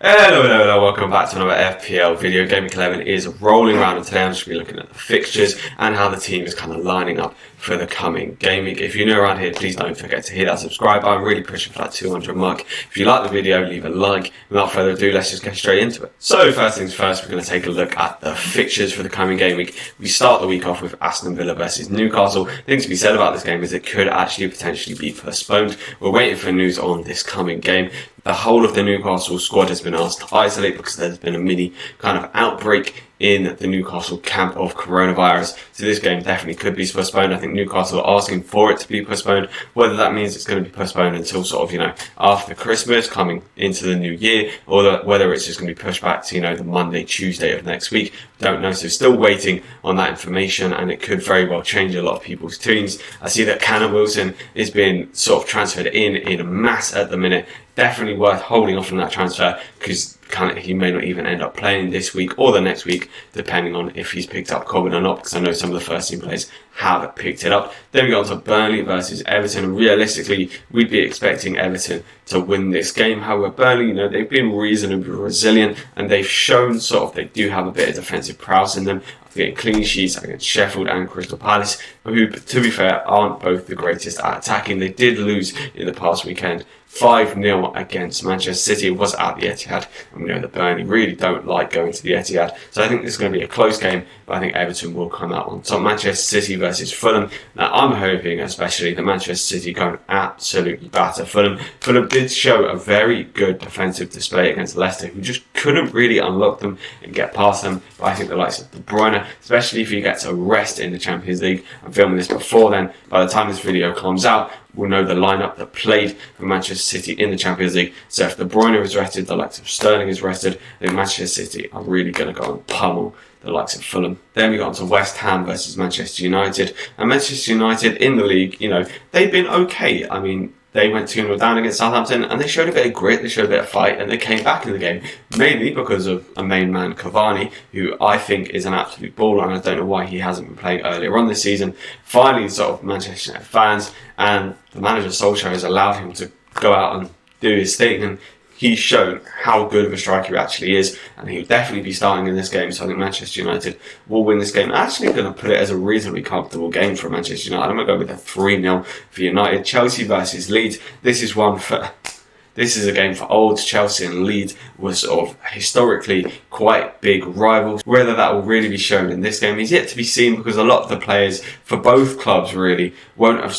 Hello, welcome back to another FPL video. GW11 is rolling around, and today I'm just going to be looking at the fixtures and how the team is kind of lining up for the coming game week. If you're new around here, please don't forget to hit that subscribe button. I'm really pushing for that 200 mark. If you like the video, leave a like. Without further ado, let's just get straight into it. So first things first, we're going to take a look at the fixtures for the coming game week. We start the week off with Aston Villa versus Newcastle. The thing to be said about this game is it could actually potentially be postponed. We're waiting for news on this coming game. The whole of the Newcastle squad has been asked to isolate because there's been a mini kind of outbreak in the Newcastle camp of coronavirus. So this game definitely could be postponed. I think Newcastle are asking for it to be postponed. Whether that means it's going to be postponed until sort of, after Christmas, coming into the new year, or whether it's just going to be pushed back to, the Monday, Tuesday of next week. Don't know. So still waiting on that information, and it could very well change a lot of people's teams. I see that Callum Wilson is being sort of transferred in a mass at the minute. Definitely worth holding off from that transfer because he may not even end up playing this week or the next week, depending on if he's picked up COVID or not, because I know some of the first team players have picked it up. Then we go on to Burnley versus Everton. Realistically, we'd be expecting Everton to win this game. However, Burnley, they've been reasonably resilient, and they've shown they do have a bit of defensive prowess in them, getting clean sheets against Sheffield and Crystal Palace, who, to be fair, aren't both the greatest at attacking. They did lose in the past weekend 5-0 against Manchester City. It was at the Etihad, and we know that Burnley really don't like going to the Etihad. So I think this is going to be a close game, but I think Everton will come out on top. Manchester City versus Fulham. Now, I'm hoping especially that Manchester City go and absolutely batter Fulham. Fulham did show a very good defensive display against Leicester, who just couldn't really unlock them and get past them. But I think the likes of De Bruyne, especially if he gets a rest in the Champions League, I'm filming this before then, by the time this video comes out, we'll know the lineup that played for Manchester City in the Champions League. So if De Bruyne is rested, the likes of Sterling is rested, then Manchester City are really going to go and pummel the likes of Fulham. Then we got on to West Ham versus Manchester United. And Manchester United in the league, they've been okay. I mean, they went 2-0 down against Southampton, and they showed a bit of grit, they showed a bit of fight, and they came back in the game, mainly because of a main man, Cavani, who I think is an absolute baller, and I don't know why he hasn't been playing earlier on this season. Finally, Manchester United fans and the manager Solskjaer has allowed him to go out and do his thing, and he's shown how good of a striker he actually is, and he'll definitely be starting in this game. So I think Manchester United will win this game. I'm actually going to put it as a reasonably comfortable game for Manchester United. I'm going to go with a 3-0 for United. Chelsea versus Leeds. This is a game for olds. Chelsea and Leeds were historically quite big rivals. Whether that will really be shown in this game is yet to be seen, because a lot of the players for both clubs really won't have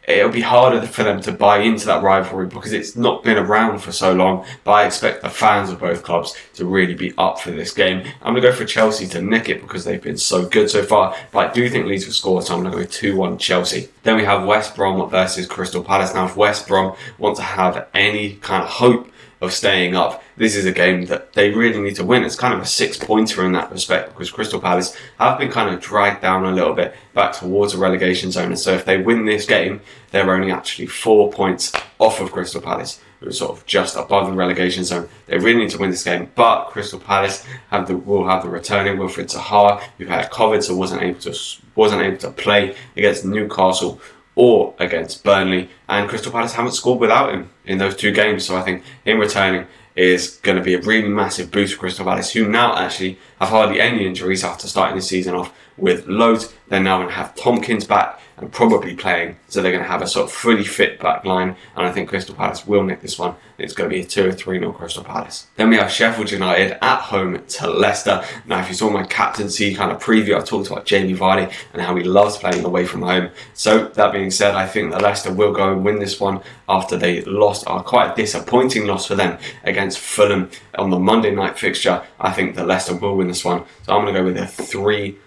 it'll be harder for them to buy into that rivalry because it's not been around for so long. But I expect the fans of both clubs to really be up for this game. I'm going to go for Chelsea to nick it because they've been so good so far. But I do think Leeds will score, so I'm going to go 2-1 Chelsea. Then we have West Brom versus Crystal Palace. Now, if West Brom want to have any kind of hope of staying up, this is a game that they really need to win. It's kind of a 6-pointer in that respect, because Crystal Palace have been kind of dragged down a little bit back towards the relegation zone. And so if they win this game, they're only actually 4 points off of Crystal Palace, who are just above the relegation zone. They really need to win this game, but Crystal Palace will have the returning Wilfried Zaha, who had COVID, so wasn't able to play against Newcastle or against Burnley, and Crystal Palace haven't scored without him in those two games. So I think him returning is going to be a really massive boost for Crystal Palace, who now actually have hardly any injuries after starting the season off with loads. They're now going to have Tompkins back and probably playing, so they're going to have a fully fit back line, and I think Crystal Palace will nick this one. It's going to be a 2 or 3-0 Crystal Palace. Then we have Sheffield United at home to Leicester. Now, if you saw my captaincy kind of preview, I talked about Jamie Vardy and how he loves playing away from home. So that being said, I think that Leicester will go and win this one after they lost, quite a disappointing loss for them against Fulham on the Monday night fixture. I think that Leicester will win this one, so I'm going to go with a 3.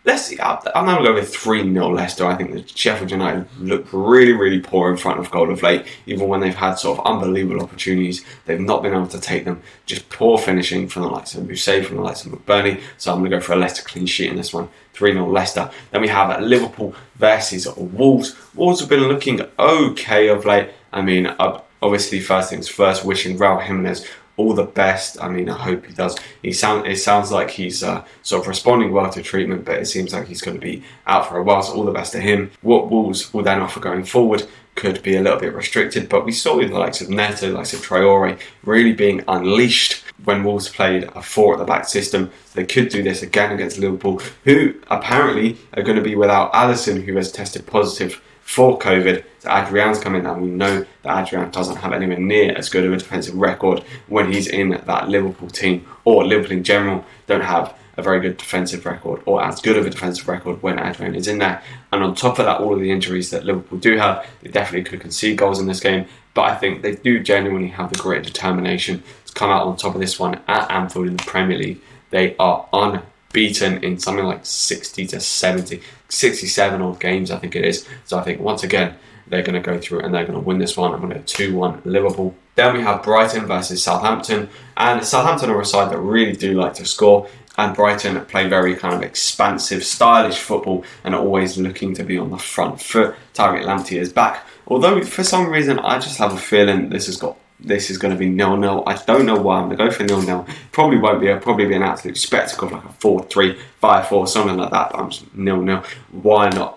I'm going to go with 3-0 Leicester. I think that Sheffield United look really, really poor in front of goal of late. Even when they've had unbelievable opportunities, they've not been able to take them. Just poor finishing from the likes of Mousset, from the likes of McBurney. So I'm going to go for a Leicester clean sheet in this one. 3-0 Leicester. Then we have Liverpool versus Wolves. Wolves have been looking okay of late. I mean, obviously, first things first, wishing Raul Jimenez all the best. I mean, I hope he does. It sounds like he's responding well to treatment, but it seems like he's going to be out for a while, so all the best to him. What Wolves will then offer going forward could be a little bit restricted, but we saw with the likes of Neto, the likes of Traore really being unleashed when Wolves played a 4 at the back system. So they could do this again against Liverpool, who apparently are going to be without Alisson, who has tested positive for COVID. So Adrian's coming, and we know that Adrian doesn't have anywhere near as good of a defensive record when he's in that Liverpool team, or Liverpool in general don't have a very good defensive record, or as good of a defensive record when Adrian is in there. And on top of that, all of the injuries that Liverpool do have, they definitely could concede goals in this game, but I think they do genuinely have the grit and determination to come out on top of this one at Anfield in the Premier League. They are unbeaten in something like 60 to 70, 67 odd games, I think it is. So I think once again, they're going to go through and they're going to win this one. I'm going to go 2-1 Liverpool. Then we have Brighton versus Southampton, and Southampton are a side that really do like to score, and Brighton play very kind of expansive, stylish football and are always looking to be on the front foot. Tariq Lamptey is back, although for some reason I just have a feeling this is going to be 0-0. I don't know why. I'm going to go for 0-0. Probably won't be. It'll probably be an absolute spectacle, like a 4-3, 5-4, something like that. But I'm just 0-0. Why not?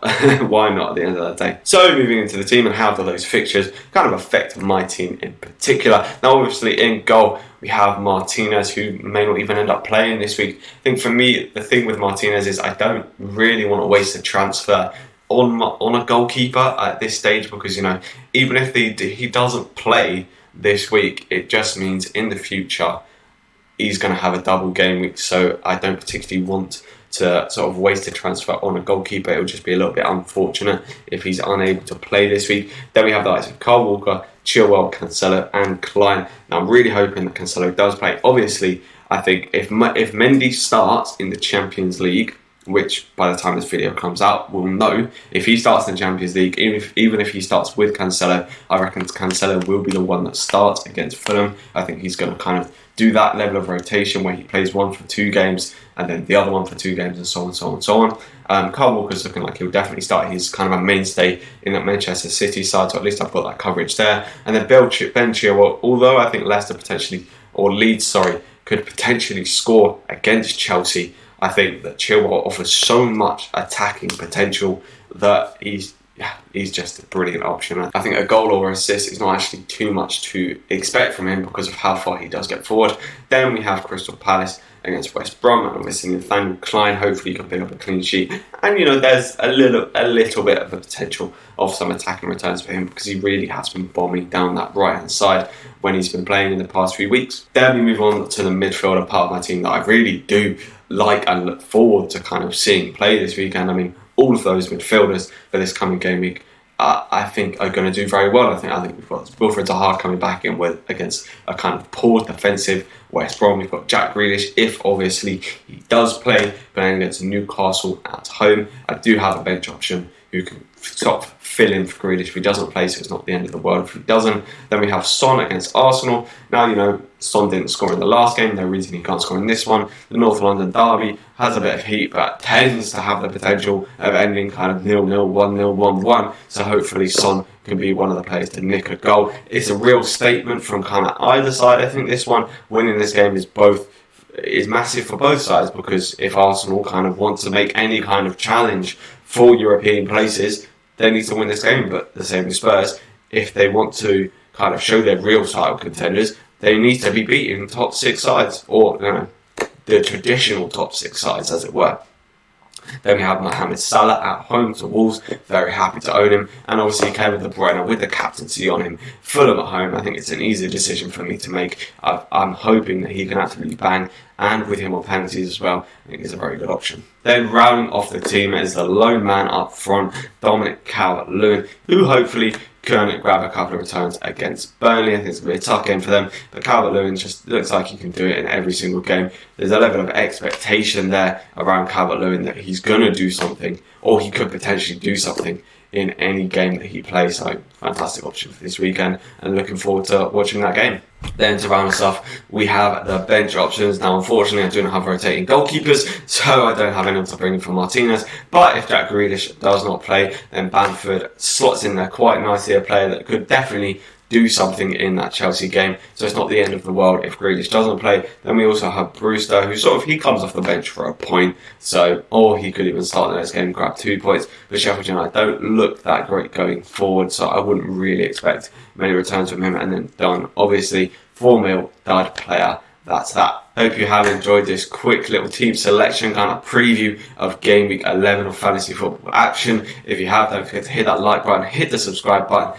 Why not at the end of the day? So moving into the team, and how do those fixtures kind of affect my team in particular? Now, obviously, in goal, we have Martinez, who may not even end up playing this week. I think for me, the thing with Martinez is I don't really want to waste a transfer on a goalkeeper at this stage, because, you know, even if he doesn't play this week, it just means in the future he's going to have a double game week, so I don't particularly want to sort of waste a transfer on a goalkeeper. It would just be a little bit unfortunate if he's unable to play this week. Then we have the likes of Kyle Walker, Chilwell, Cancelo and Klein. Now I'm really hoping that Cancelo does play. Obviously, I think if Mendy starts in the Champions League, which by the time this video comes out, we'll know. If he starts in the Champions League, even if he starts with Cancelo, I reckon Cancelo will be the one that starts against Fulham. I think he's going to kind of do that level of rotation where he plays one for 2 games and then the other one for 2 games, and so on, so on, so on. Kyle Walker's looking like he'll definitely start. He's kind of a mainstay in that Manchester City side, so at least I've got that coverage there. And then Ben Chilwell, although I think Leicester Leeds could potentially score against Chelsea, I think that Chilwell offers so much attacking potential that he's just a brilliant option. I think a goal or assist is not actually too much to expect from him because of how far he does get forward. Then we have Crystal Palace against West Brom, and we're seeing Nathaniel Klein. Hopefully he can pick up a clean sheet, and you know, there's a little bit of a potential of some attacking returns for him, because he really has been bombing down that right hand side when he's been playing in the past few weeks. Then we move on to the midfielder part of my team that I really do like and look forward to kind of seeing play this weekend. I mean, all of those midfielders for this coming game week, I think are going to do very well. I think we've got Wilfred Zaha coming back in against a kind of poor defensive West Brom. We've got Jack Grealish, if obviously he does play, playing against Newcastle at home. I do have a bench option who can sort of fill in for Grealish if he doesn't play, so it's not the end of the world if he doesn't. Then we have Son against Arsenal. Now, you know, Son didn't score in the last game, no reason he can't score in this one. The North London derby has a bit of heat, but tends to have the potential of ending kind of 0-0, 1-0, 1-1. So hopefully Son can be one of the players to nick a goal. It's a real statement from kind of either side. I think this one, winning this game is massive for both sides, because if Arsenal kind of want to make any kind of challenge for European places, they need to win this game. But the same with Spurs, if they want to kind of show their real title contenders, they need to be beating top 6 sides, or you know, the traditional top 6 sides, as it were. Then we have Mohamed Salah at home to Wolves. Very happy to own him. And obviously Kevin De Bruyne with the captaincy on him. Fulham at home, I think it's an easy decision for me to make. I'm hoping that he can absolutely bang. And with him on penalties as well, I think he's a very good option. Then rounding off the team is the lone man up front, Dominic Calvert-Lewin, who hopefully can grab a couple of returns against Burnley. I think it's going to be a tough game for them, but Calvert-Lewin just looks like he can do it in every single game. There's a level of expectation there around Calvert-Lewin that he's going to do something, or he could potentially do something in any game that he plays. So fantastic option for this weekend, and looking forward to watching that game. Then to round us off, we have the bench options. Now, unfortunately, I do not have rotating goalkeepers, so I don't have anyone to bring in for Martinez. But if Jack Grealish does not play, then Bamford slots in there quite nicely, a player that could definitely do something in that Chelsea game. So it's not the end of the world if Grealish doesn't play. Then we also have Brewster, who he comes off the bench for a point, or he could even start the next game and grab 2 points. But Sheffield United don't look that great going forward, so I wouldn't really expect many returns from him. And then Dunn, obviously, 4 mil, dud player. That's that. Hope you have enjoyed this quick little team selection kind of preview of Game Week 11 of fantasy football action. If you have, don't forget to hit that like button, hit the subscribe button,